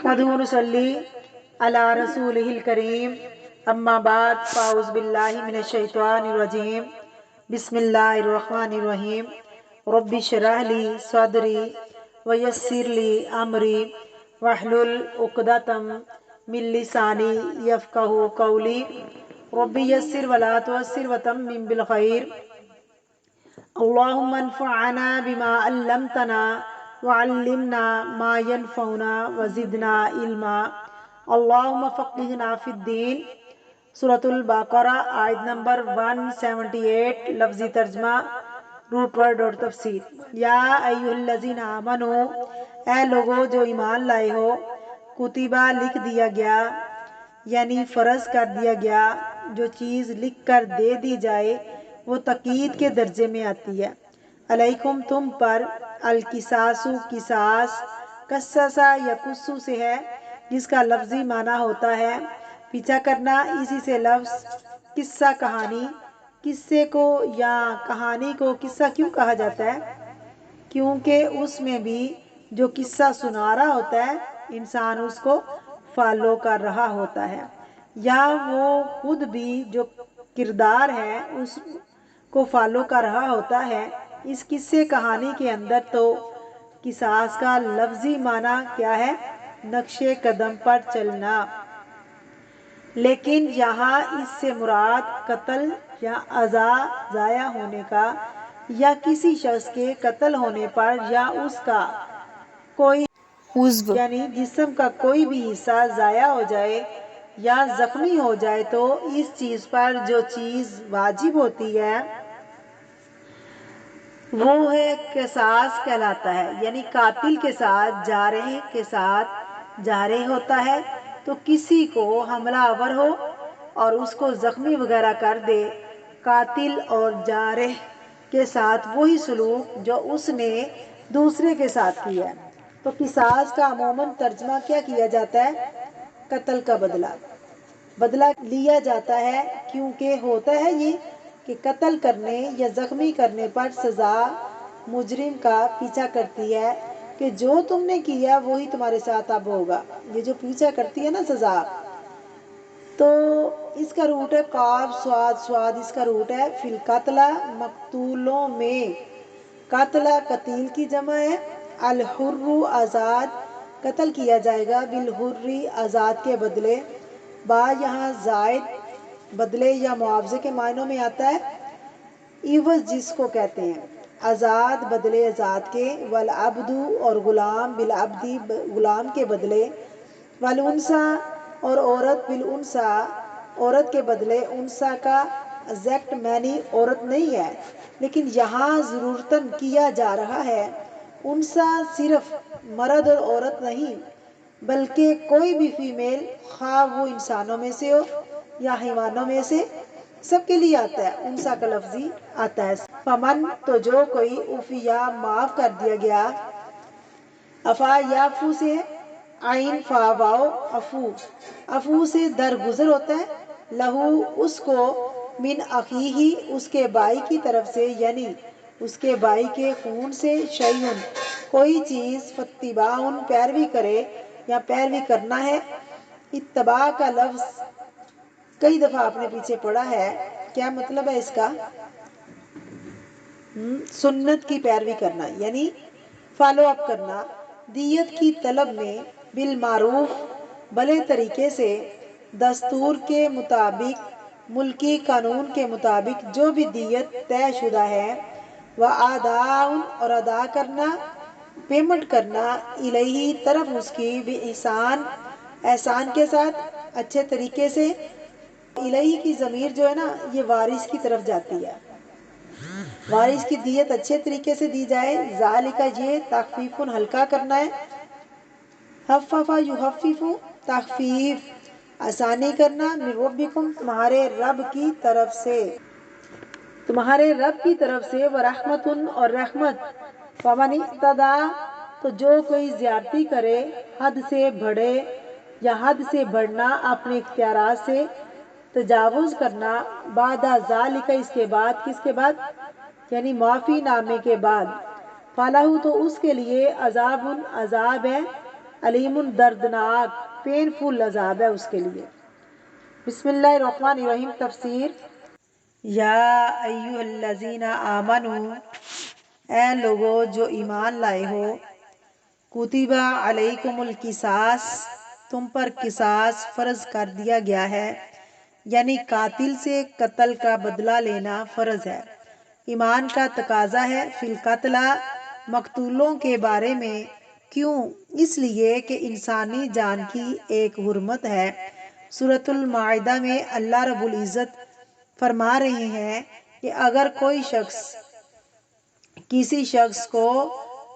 نحمده ونصلي على رسوله الكريم اما بعد فاعوذ باللہ من الشیطان الرجیم بسم اللہ الرحمن الرحیم رب اشرح لی صدری ویسر لی امری واحلل عقدۃ من لسانی یفقہوا قولی رب یسر ولا تعسر وتمم بالخیر اللہم انفعنا بما علمتنا وعلمنا ما ينفعنا وزدنا علما اللہم فقہنا فی الدین۔ سورۃ البقرہ آیت نمبر 178 لفظی ترجمہ، روٹ ورڈ اور تفسیر۔ یا ایھا الذین آمنوا، اے لوگو جو ایمان لائے ہو، کتبہ لکھ دیا گیا یعنی فرض کر دیا گیا، جو چیز لکھ کر دے دی جائے وہ تاکید کے درجے میں آتی ہے۔ علیکم تم پر، القصاص قصاص، قصص یا قصو سے ہے جس کا لفظی معنی ہوتا ہے پیچھا کرنا، اسی سے لفظ قصہ کہانی، قصے کو یا کہانی کو قصہ کیوں کہا جاتا ہے؟ کیونکہ اس میں بھی جو قصہ سنا رہا ہوتا ہے انسان اس کو فالو کر رہا ہوتا ہے، یا وہ خود بھی جو کردار ہے اس کو فالو کر رہا ہوتا ہے۔ اس قصے کہانی کے اندر تو قصاص کا لفظی معنی کیا ہے؟ نقش قدم پر چلنا، لیکن یہاں اس سے مراد قتل یا اعضاء ضائع ہونے کا، یا کسی شخص کے قتل ہونے پر یا اس کا کوئی عضو یعنی جسم کا کوئی بھی حصہ ضائع ہو جائے یا زخمی ہو جائے تو اس چیز پر جو چیز واجب ہوتی ہے وہ ہے قصاص کہلاتا ہے، یعنی قاتل کے ساتھ جارح کے ساتھ جارح ہوتا ہے تو کسی کو حملہ آور ہو اور اس کو زخمی وغیرہ کر دے، قاتل اور جارح کے ساتھ وہی سلوک جو اس نے دوسرے کے ساتھ کیا ہے، تو قصاص کا عموماً ترجمہ کیا کیا جاتا ہے؟ قتل کا بدلہ لیا جاتا ہے، کیونکہ ہوتا ہے یہ کہ قتل کرنے یا زخمی کرنے پر سزا مجرم کا پیچھا کرتی ہے کہ جو تم نے کیا وہی تمہارے ساتھ اب ہوگا۔ یہ جو پیچھا کرتی ہے نا سزا، تو اس کا روٹ ہے قاف صاد صاد، اس کا روٹ ہے فی القتلى، مقتولوں میں۔ قاتلہ قتیل کی جمع ہے، الحر آزاد، قتل کیا جائے گا بالحر آزاد کے بدلے، با یہاں زائد بدلے یا معاوضے کے معنوں میں آتا ہے، عوض جس کو کہتے ہیں، آزاد بدلے آزاد کے، والعبد اور غلام بالعبد غلام کے بدلے، والانثی اور عورت بالانثی عورت کے بدلے۔ انثی کا ایگزیکٹ معنی عورت نہیں ہے، لیکن یہاں ضرورتاً کیا جا رہا ہے۔ انثی صرف مرد اور عورت نہیں بلکہ کوئی بھی فیمیل، خواہ وہ انسانوں میں سے ہو یا حیوانوں میں سے، سب کے لیے آتا ہے، انثی کا لفظی آتا ہے۔ فمن تو جو کوئی عفیا معاف کر دیا گیا، عفا یعفو سے عین فا واو عفو، عفو سے درگزر ہوتا ہے، لہو اس کو، من اخیہ اس کے بھائی کی طرف سے، یعنی اس کے بھائی کے خون سے، شیئن کوئی چیز، فاتباع پیروی کرے یا پیروی کرنا ہے۔ اتباع کا لفظ کئی دفعہ آپ نے پیچھے پڑھا ہے، کیا مطلب ہے اس کا؟ سنت کی پیروی کرنا یعنی فالو اپ کرنا۔ دیت کی طلب میں، بالمعروف بھلے طریقے سے، دستور کے مطابق، ملکی قانون کے مطابق جو بھی دیت طے شدہ ہے، واداء اور ادا کرنا، پیمنٹ کرنا، الیہ طرف اس کی، باحسان احسان کے ساتھ، اچھے طریقے سے۔ الیہ کی ضمیر جو ہے نا یہ وارث کی طرف جاتی ہے، وارث کی دیت اچھے طریقے سے دی جائے۔ ذالک یہ، تخفیف ہلکا کرنا ہے، خفف یخفف تخفیف آسانی کرنا، من ربکم تمہارے رب کی طرف سے، تمہارے رب کی طرف سے، ورحمۃ اور رحمت، فمن اعتدی تو جو کوئی زیادتی کرے، حد سے بڑھے یا حد سے بڑھنا، اپنے اختیارات سے تجاوز کرنا، بعد ذالک اس کے بعد، کس کے بعد؟ یعنی معافی نامے کے بعد، فلہ تو اس کے لیے عذاب عذاب ہے، علیم دردناک پینفل عذاب ہے اس کے لیے۔ بسم اللہ الرحمن الرحیم تفسیر۔ یا ایھا الذین آمنو، اے لوگو جو ایمان لائے ہو، کتب علیکم القصاص، تم پر قصاص فرض کر دیا گیا ہے، یعنی قاتل سے قتل کا بدلہ لینا فرض ہے۔ ایمان کا تقاضا ہے فی القتلی، مقتولوں کے بارے میں۔ کیوں؟ اس لیے کہ انسانی جان کی ایک حرمت ہے۔ سورۃ المائدہ میں اللہ رب العزت فرما رہے ہیں کہ اگر کوئی شخص کسی شخص کو،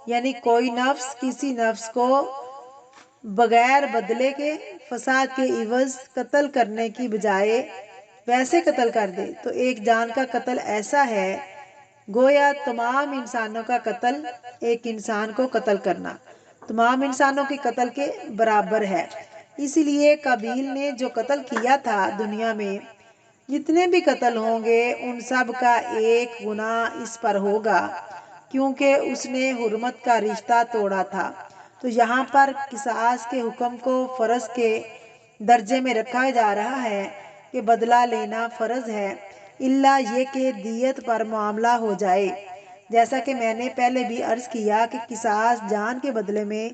یعنی کوئی نفس کسی نفس کو بغیر بدلے کے فساد کے عوض قتل کرنے کی بجائے ویسے قتل کر دے تو ایک جان کا قتل ایسا ہے گویا تمام انسانوں کا قتل ایک انسان کو قتل کرنا تمام انسانوں کے قتل کے برابر ہے۔ اسی لیے قابیل نے جو قتل کیا تھا، دنیا میں جتنے بھی قتل ہوں گے ان سب کا ایک گناہ اس پر ہوگا، کیونکہ اس نے حرمت کا رشتہ توڑا تھا۔ تو یہاں پر قصاص کے حکم کو فرض کے درجے میں رکھا جا رہا ہے کہ بدلہ لینا فرض ہے، الا یہ کہ دیت پر معاملہ ہو جائے۔ جیسا کہ میں نے پہلے بھی عرض کیا کہ قصاص جان کے بدلے میں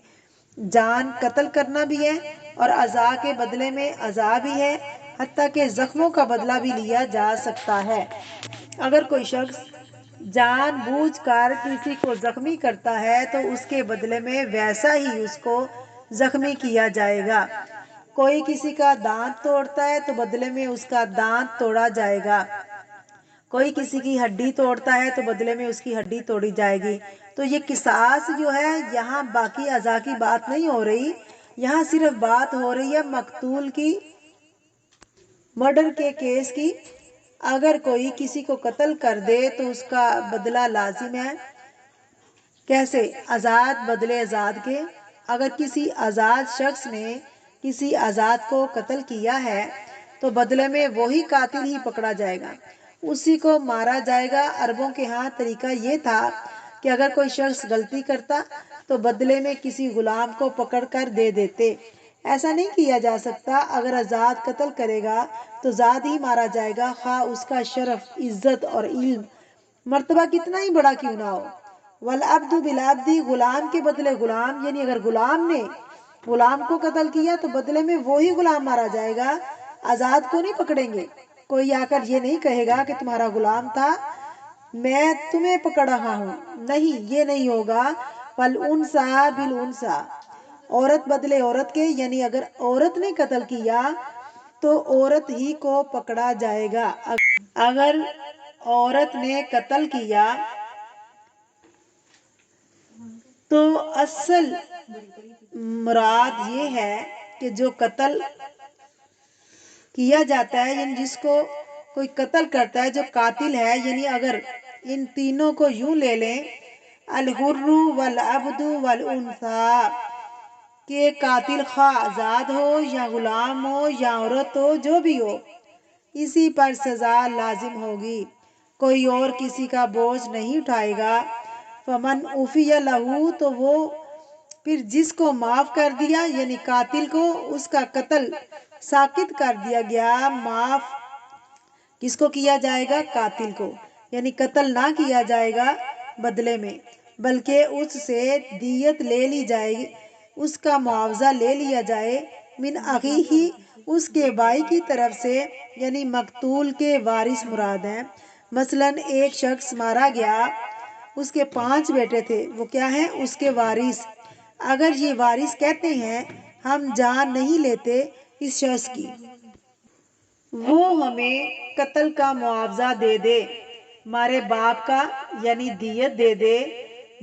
جان قتل کرنا بھی ہے اور اعضاء کے بدلے میں اعضاء بھی ہے، حتیٰ کہ زخموں کا بدلہ بھی لیا جا سکتا ہے۔ اگر کوئی شخص جان بوجھ کر کسی کو زخمی کرتا ہے تو اس کے بدلے میں ویسا ہی اس کو زخمی کیا جائے گا۔ کوئی کسی کا دانت توڑتا ہے تو بدلے میں اس کا دانت توڑا جائے گا۔ کوئی کسی کی ہڈی توڑتا ہے تو بدلے میں اس کی ہڈی توڑی جائے گی۔ تو یہ قصاص جو ہے یہاں باقی اعضاء کی بات نہیں ہو رہی، یہاں صرف بات ہو رہی ہے مقتول کی، مرڈر کے کیس کی۔ اگر کوئی کسی کو قتل کر دے تو اس کا بدلہ لازم ہے۔ کیسے؟ آزاد بدلے آزاد کے۔ اگر کسی آزاد شخص نے کسی آزاد کو قتل کیا ہے تو بدلے میں وہی قاتل ہی پکڑا جائے گا، اسی کو مارا جائے گا۔ عربوں کے ہاں طریقہ یہ تھا کہ اگر کوئی شخص غلطی کرتا تو بدلے میں کسی غلام کو پکڑ کر دے دیتے۔ ایسا نہیں کیا جا سکتا۔ اگر آزاد قتل کرے گا تو آزاد ہی مارا جائے گا، خواہ اس کا شرف، عزت اور علم مرتبہ کتنا ہی بڑا کیوں نہ ہو۔ والعبد بالعبد، غلام کے بدلے غلام، یعنی اگر غلام نے غلام کو قتل کیا تو بدلے میں وہی غلام مارا جائے گا، آزاد کو نہیں پکڑیں گے۔ کوئی آ کر یہ نہیں کہے گا کہ تمہارا غلام تھا میں تمہیں پکڑ رہا ہوں، نہیں، یہ نہیں ہوگا۔ والانثیٰ بالانثیٰ، عورت بدلے عورت کے، یعنی اگر عورت نے قتل کیا تو عورت ہی کو پکڑا جائے گا۔ اگر عورت نے قتل کیا تو اصل مراد یہ ہے کہ جو قتل کیا جاتا ہے، یعنی جس کو کوئی قتل کرتا ہے جو قاتل ہے، یعنی اگر ان تینوں کو یوں لے لیں، الحر والعبد والانثیٰ، کہ قاتل خواہ آزاد ہو یا غلام ہو یا عورت ہو، جو بھی ہو، اسی پر سزا لازم ہوگی، کوئی اور کسی کا بوجھ نہیں اٹھائے گا۔ فمن عفی لہ، تو وہ پھر جس کو معاف کر دیا، یعنی قاتل کو اس کا قتل ساقط کر دیا گیا، معاف کس کو کیا جائے گا؟ قاتل کو، یعنی قتل نہ کیا جائے گا بدلے میں، بلکہ اس سے دیت لے لی جائے گی، اس کا معاوضہ لے لیا جائے، من اخیہ، اس کے بھائی کی طرف سے، یعنی مقتول کے وارث مراد ہیں۔ مثلا ایک شخص مارا گیا، اس کے 5 بیٹے تھے، وہ کیا ہیں؟ اس کے وارث۔ اگر یہ وارث کہتے ہیں ہم جان نہیں لیتے اس شخص کی، وہ ہمیں قتل کا معاوضہ دے دے، ہمارے باپ کا، یعنی دیت دے دے،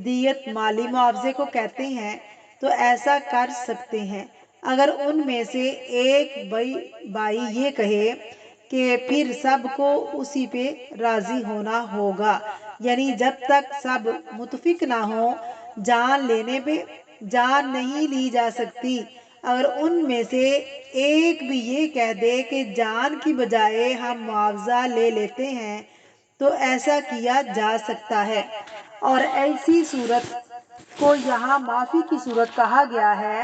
دیت مالی معاوضے کو کہتے ہیں، تو ایسا کر سکتے ہیں۔ اگر ان میں سے ایک بھائی یہ کہے کہ پھر سب کو اسی پہ راضی ہونا ہوگا، یعنی جب تک سب متفق نہ ہوں جان لینے پہ، جان نہیں لی جا سکتی۔ اگر ان میں سے ایک بھی یہ کہہ دے کہ جان کی بجائے ہم معاوضہ لے لیتے ہیں تو ایسا کیا جا سکتا ہے، اور ایسی صورت کو یہاں معافی کی صورت کہا گیا ہے۔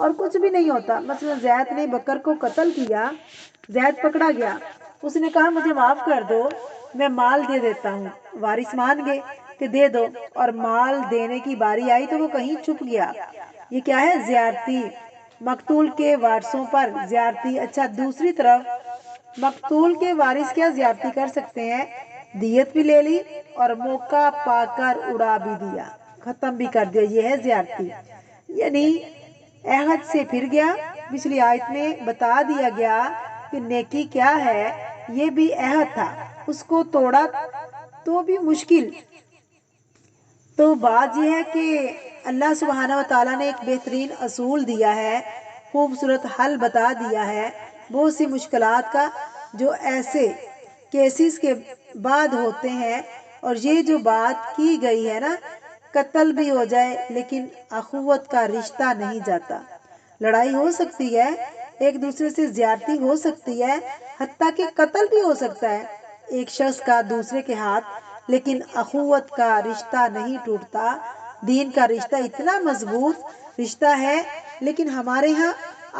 اور کچھ بھی نہیں ہوتا. مثلا زید نے بکر کو قتل کیا، زید پکڑا گیا، اس نے کہا مجھے معاف کر دو، میں مال دے دیتا ہوں. وارث مان گئے کہ دے دو، اور مال دینے کی باری آئی تو وہ کہیں چھپ گیا. یہ کیا ہے؟ زیارتی. مقتول کے وارثوں پر زیارتی. اچھا، دوسری طرف مقتول کے وارث کیا زیارتی کر سکتے ہیں؟ دیت بھی لے لی اور موقع پا کر اڑا بھی دیا، ختم بھی کر دیا. یہ ہے زیارتی. یعنی عہد سے پھر گیا. پچھلی آیت میں بتا دیا گیا کہ نیکی کیا ہے. یہ بھی عہد تھا، اس کو توڑا تو بھی مشکل. تو بات یہ ہے کہ اللہ سبحانہ و تعالیٰ نے ایک بہترین اصول دیا ہے، خوبصورت حل بتا دیا ہے بہت سی مشکلات کا جو ایسے کیسز کے بعد ہوتے ہیں. اور یہ جو بات کی گئی ہے نا، قتل بھی ہو جائے لیکن اخوت کا رشتہ نہیں جاتا. لڑائی ہو سکتی ہے، ایک دوسرے سے زیادتی ہو سکتی ہے، حتیٰ کہ قتل بھی ہو سکتا ہے ایک شخص کا دوسرے کے ہاتھ، لیکن اخوت کا رشتہ نہیں ٹوٹتا. دین کا رشتہ اتنا مضبوط رشتہ ہے. لیکن ہمارے ہاں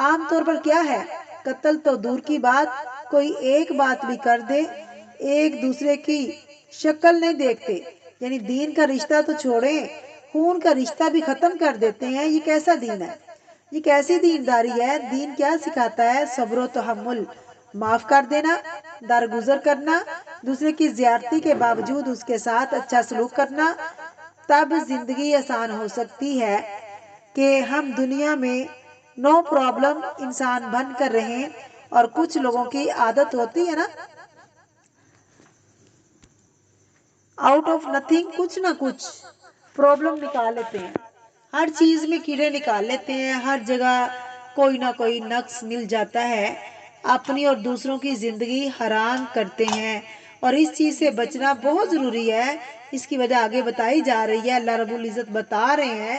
عام طور پر کیا ہے؟ قتل تو دور کی بات، کوئی ایک بات بھی کر دے ایک دوسرے کی شکل نہیں دیکھتے. یعنی دین کا رشتہ تو چھوڑیں، خون کا رشتہ بھی ختم کر دیتے ہیں. یہ کیسا دین ہے؟ یہ کیسی دینداری ہے؟ دین کیا سکھاتا ہے؟ صبر و تحمل، معاف کر دینا، درگزر کرنا، دوسرے کی زیارتی کے باوجود اس کے ساتھ اچھا سلوک کرنا. تب زندگی آسان ہو سکتی ہے کہ ہم دنیا میں نو پرابلم انسان بن کر رہیں. اور کچھ لوگوں کی عادت ہوتی ہے نا، آؤٹ آف نتھنگ کچھ نہ کچھ پرابلم نکال لیتے ہیں. ہر چیز میں کیڑے نکال لیتے ہیں، ہر جگہ کوئی نہ کوئی نقص مل جاتا ہے، اپنی اور دوسروں کی زندگی حرام کرتے ہیں. اور اس چیز سے بچنا بہت ضروری ہے. اس کی وجہ آگے بتائی جا رہی ہے. اللہ رب العزت بتا رہے ہیں.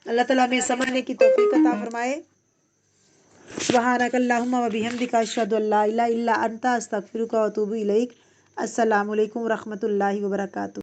اللہ تعالیٰ ہمیں سمجھنے کی توفیق عطا فرمائے. سبحانک اللہم و بحمدک، اشہد ان لا الہ الا انت، استغفرک و اتوب الیک. السلام علیکم ورحمۃ اللہ وبرکاتہ.